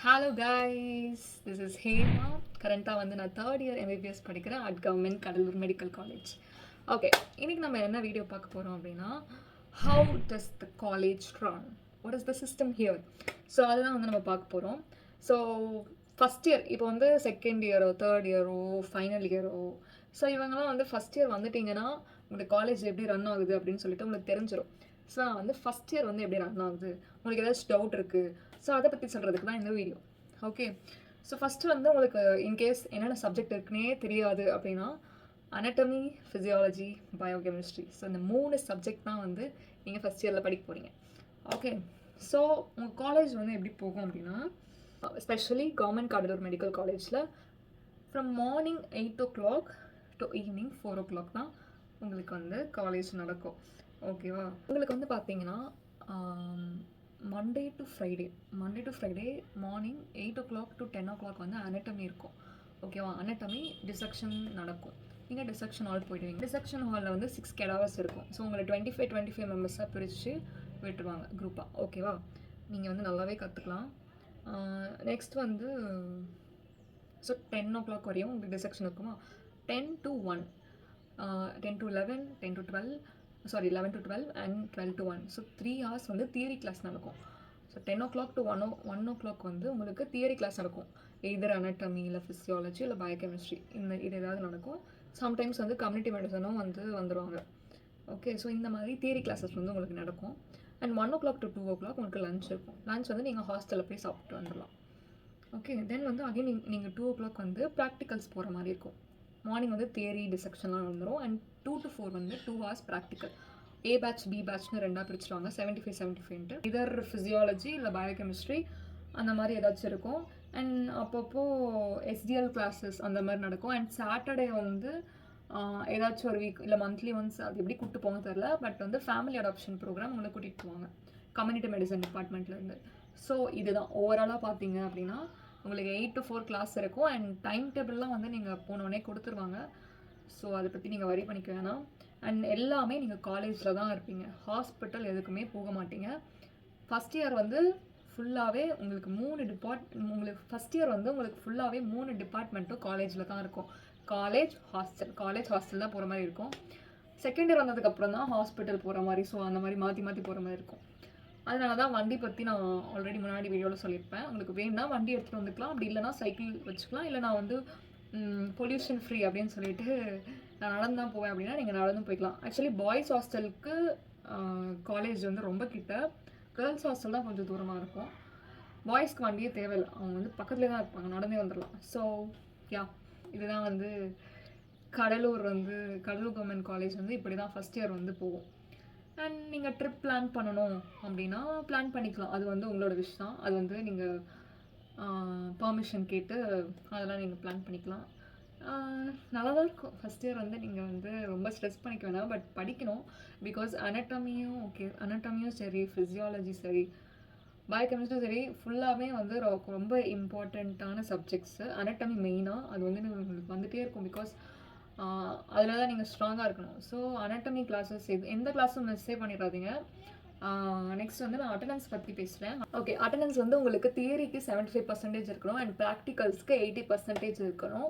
Hello guys, this is Hema. கரண்ட்டாக வந்து நான் தேர்ட் இயர் எம்பிபிஎஸ் படிக்கிறேன் at government Cuddalore medical college. Okay, இன்றைக்கி நம்ம என்ன வீடியோ பார்க்க போகிறோம் அப்படின்னா, how does the college run, what is the system here. So அதுதான் வந்து நம்ம பார்க்க போகிறோம். ஸோ ஃபஸ்ட் இயர், இப்போ வந்து செகண்ட் இயரோ தேர்ட் இயரோ ஃபைனல் இயரோ, ஸோ இவங்கெல்லாம் வந்து ஃபஸ்ட் இயர் வந்துட்டிங்கன்னா உங்களுக்கு காலேஜ் எப்படி ரன் ஆகுது அப்படின்னு சொல்லிட்டு உங்களுக்கு தெரிஞ்சிடும். ஸோ நான் வந்து ஃபஸ்ட் இயர் வந்து எப்படி ரன் ஆகுது, உங்களுக்கு ஏதாச்சும் டவுட் இருக்குது, ஸோ அதை பற்றி சொல்கிறதுக்கு தான் இந்த வீடியோ. ஓகே, ஸோ ஃபஸ்ட்டு வந்து உங்களுக்கு இன்கேஸ் என்னென்ன சப்ஜெக்ட் இருக்குன்னே தெரியாது அப்படின்னா, அனட்டமி, ஃபிசியாலஜி, பயோகெமிஸ்ட்ரி, ஸோ இந்த 3 சப்ஜெக்ட் தான் வந்து நீங்கள் ஃபஸ்ட் இயரில் படிக்க போகிறீங்க. ஓகே, ஸோ உங்கள் காலேஜ் வந்து எப்படி போகும் அப்படின்னா, எஸ்பெஷலி கவர்மெண்ட் கடலூர் மெடிக்கல் காலேஜில் from morning 8 o'clock to evening 4 o'clock தான் உங்களுக்கு வந்து காலேஜ் நடக்கும். ஓகேவா, உங்களுக்கு வந்து பார்த்தீங்கன்னா Monday to Friday morning 8 o'clock to 10 o'clock வந்து அனட்டமி இருக்கும். ஓகேவா, அனட்டமி டிசெக்ஷன் நடக்கும். நீங்கள் டிசெக்ஷன் ஹால் போயிடுவீங்க. டிசெக்ஷன் ஹாலில் வந்து 6 cadavers இருக்கும். ஸோ உங்களை 25 மெம்பர்ஸாக பிரித்து விட்டுருவாங்க குரூப்பாக. ஓகேவா, நீங்கள் வந்து நல்லாவே கற்றுக்கலாம். நெக்ஸ்ட் வந்து ஸோ 10 o'clock வரையும் உங்களுக்கு டிசெக்ஷன் இருக்குமா. 10 to 1, 10 to 11, 10 to 12, 11 to 12 and 12 to 1. So 3 hours வந்து தியரி கிளாஸ் நடக்கும். ஸோ 10 o'clock to 1 o'clock வந்து உங்களுக்கு தியரி கிளாஸ் நடக்கும். எய்தர் அனட்டமி இல்லை ஃபிசியாலஜி இல்லை பயோகெமிஸ்ட்ரி, இது ஏதாவது நடக்கும். சம்டைம்ஸ் வந்து கம்யூனிட்டி மெடிசனும் வந்துடுவாங்க. ஓகே, ஸோ இந்த மாதிரி தியரி கிளாஸஸ் வந்து உங்களுக்கு நடக்கும். அண்ட் 1 o'clock to 2 o'clock உங்களுக்கு லஞ்ச் இருக்கும். லஞ்ச் வந்து நீங்கள் ஹாஸ்டலில் போய் சாப்பிட்டு வந்துடலாம். ஓகே, தென் வந்து அகைன் நீங்கள் 2 o'clock வந்து ப்ராக்டிகல்ஸ் போகிற மாதிரி இருக்கும். மார்னிங் வந்து தியரி டிசெக்ஷன்லாம் வந்துடும். அண்ட் 2 to 4 வந்து 2 hours ப்ராக்டிக்கல். ஏ பேட்ச் பி பேட்ச்னு ரெண்டாக பிரிச்சுருவாங்க. 75 இதர் ஃபிசியாலஜி இல்லை பயோகெமிஸ்ட்ரி அந்த மாதிரி ஏதாச்சும் இருக்கும். அண்ட் அப்பப்போ எஸ்டிஎல் கிளாஸஸ் அந்த மாதிரி நடக்கும். அண்ட் சாட்டர்டே வந்து ஏதாச்சும் ஒரு வீக் இல்லை மந்த்லி ஒன்ஸ், அது எப்படி கூப்பிட்டு போங்க தெரில, பட் வந்து ஃபேமிலி அடாப்ஷன் ப்ரோக்ராம் உங்களை கூட்டிகிட்டு போவாங்க கம்யூனிட்டி மெடிசன் டிபார்ட்மெண்ட்லேருந்து. ஸோ இதுதான் ஓவராலாக பார்த்தீங்க அப்படின்னா உங்களுக்கு 8 to 4 கிளாஸ் இருக்கும். அண்ட் டைம் டேபிள்லாம் வந்து நீங்கள் போனோடனே கொடுத்துருவாங்க. ஸோ அதை பற்றி நீங்கள் வரி பண்ணிக்க வேணாம். அண்ட் எல்லாமே நீங்கள் காலேஜில் தான் இருப்பீங்க. ஹாஸ்பிட்டல் எதுக்குமே போக மாட்டீங்க. ஃபஸ்ட் இயர் வந்து ஃபுல்லாகவே உங்களுக்கு ஃபஸ்ட் இயர் வந்து உங்களுக்கு ஃபுல்லாகவே 3 டிபார்ட்மெண்ட்டும் காலேஜில் தான் இருக்கும். காலேஜ் ஹாஸ்டல் தான் போகிற மாதிரி இருக்கும். செகண்ட் இயர் வந்ததுக்கப்புறம் தான் ஹாஸ்பிட்டல் போகிற மாதிரி. ஸோ அந்த மாதிரி மாற்றி போகிற மாதிரி இருக்கும். அதனால தான் வண்டி பற்றி நான் ஆல்ரெடி முன்னாடி வீடியோவில் சொல்லியிருப்பேன். உங்களுக்கு வேணும்னா வண்டி எடுத்துகிட்டு வந்துக்கலாம், அப்படி இல்லைனா சைக்கிள் வச்சுக்கலாம். இல்லை நான் வந்து பொல்யூஷன் ஃப்ரீ அப்படின்னு சொல்லிட்டு நான் நடந்து தான் போவேன் அப்படின்னா நீங்கள் நடந்து போய்க்கலாம். ஆக்சுவலி பாய்ஸ் ஹாஸ்டலுக்கு காலேஜ் வந்து ரொம்ப கிட்ட, கேர்ள்ஸ் ஹாஸ்டல் தான் கொஞ்சம் தூரமாக இருக்கும். பாய்ஸ்க்கு வண்டியே தேவையில்லை, அவங்க வந்து பக்கத்துலேயே தான் இருப்பாங்க, நடந்தே வந்துடலாம். ஸோ யா, இதுதான் வந்து கடலூர் கவர்மெண்ட் காலேஜ் வந்து இப்படி தான் ஃபஸ்ட் இயர் வந்து போகும். அண்ட் நீங்கள் ட்ரிப் பிளான் பண்ணணும் அப்படின்னா பிளான் பண்ணிக்கலாம். அது வந்து உங்களோட விஷ் தான். அது வந்து நீங்கள் பர்மிஷன் கேட்டு அதெல்லாம் நீங்கள் பிளான் பண்ணிக்கலாம். நல்லா தான் இருக்கும். ஃபஸ்ட் இயர் வந்து நீங்கள் வந்து ரொம்ப ஸ்ட்ரெஸ் பண்ணிக்க வேணாம், பட் படிக்கணும். பிகாஸ் அனட்டமியும் சரி, ஃபிசியாலஜி சரி, பயோகெமிஸ்ட்ரி சரி, ஃபுல்லாகவே வந்து ரொம்ப இம்பார்ட்டண்ட்டான சப்ஜெக்ட்ஸு. அனட்டமி மெயினாக அது வந்து உங்களுக்கு வந்துகிட்டே இருக்கும். பிகாஸ் அதில் தான் நீங்கள் ஸ்ட்ராங்காக இருக்கணும். ஸோ அனட்டமி கிளாஸஸ் எந்த கிளாஸும் மிஸ்ஸே பண்ணிடாதீங்க. நெக்ஸ்ட் வந்து நான் அட்டண்டன்ஸ் பற்றி பேசுகிறேன். ஓகே, அட்டண்டன்ஸ் வந்து உங்களுக்கு தியரிக்கு 75% இருக்கணும். அண்ட் ப்ராக்டிகல்ஸ்க்கு 80% இருக்கணும்.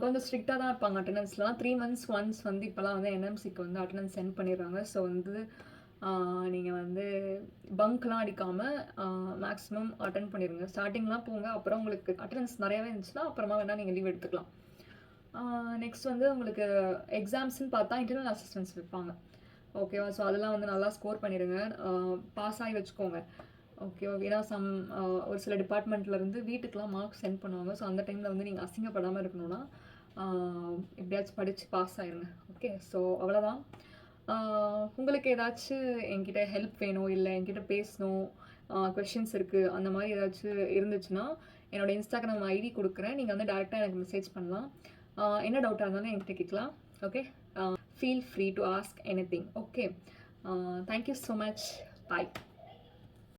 கொஞ்சம் ஸ்ட்ரிக்டாக தான் இருப்பாங்க அட்டண்டன்ஸ்லாம். 3 months ஒன்ஸ் வந்து இப்போலாம் வந்து என்எம்சிக்கு வந்து அட்டண்டன்ஸ் சென்ட் பண்ணிடுறாங்க. ஸோ வந்து நீங்கள் வந்து பங்க்லாம் அடிக்காமல் மேக்ஸிமம் அட்டென்ட் பண்ணிடுங்க. ஸ்டார்டிங்லாம் போங்க, அப்புறம் உங்களுக்கு அட்டண்டன்ஸ் நிறையாவே இருந்துச்சுன்னா அப்புறமா வேணால் நீங்கள் லீவ் எடுத்துக்கலாம். நெக்ஸ்ட் வந்து உங்களுக்கு எக்ஸாம்ஸ்ன்னு பார்த்தா இன்டர்னல் அசிஸ்டன்ஸ் வைப்பாங்க. ஓகேவா, ஸோ அதெல்லாம் வந்து நல்லா ஸ்கோர் பண்ணிடுங்க, பாஸ் ஆகி வச்சுக்கோங்க. ஓகேவா, ஏன்னா ஒரு சில டிபார்ட்மெண்ட்லேருந்து வீட்டுக்கெலாம் மார்க்ஸ் சென்ட் பண்ணுவாங்க. ஸோ அந்த டைமில் வந்து நீங்கள் அசிங்கப்படாமல் இருக்கணும்னா எப்படியாச்சும் படித்து பாஸ் ஆகிருங்க. ஓகே, ஸோ அவ்வளோதான். உங்களுக்கு ஏதாச்சும் என்கிட்ட ஹெல்ப் வேணும், இல்லை என்கிட்ட பேசணும், கொஷின்ஸ் இருக்குது, அந்த மாதிரி ஏதாச்சும் இருந்துச்சுன்னா என்னோடய இன்ஸ்டாகிராம் ஐடி கொடுக்குறேன். நீங்கள் வந்து டேரெக்டாக எனக்கு மெசேஜ் பண்ணலாம். என்ன டவுட்டாக இருந்தாலும் என்கிட்ட கேட்கலாம். Okay, feel free to ask anything. Okay, thank you so much. Bye.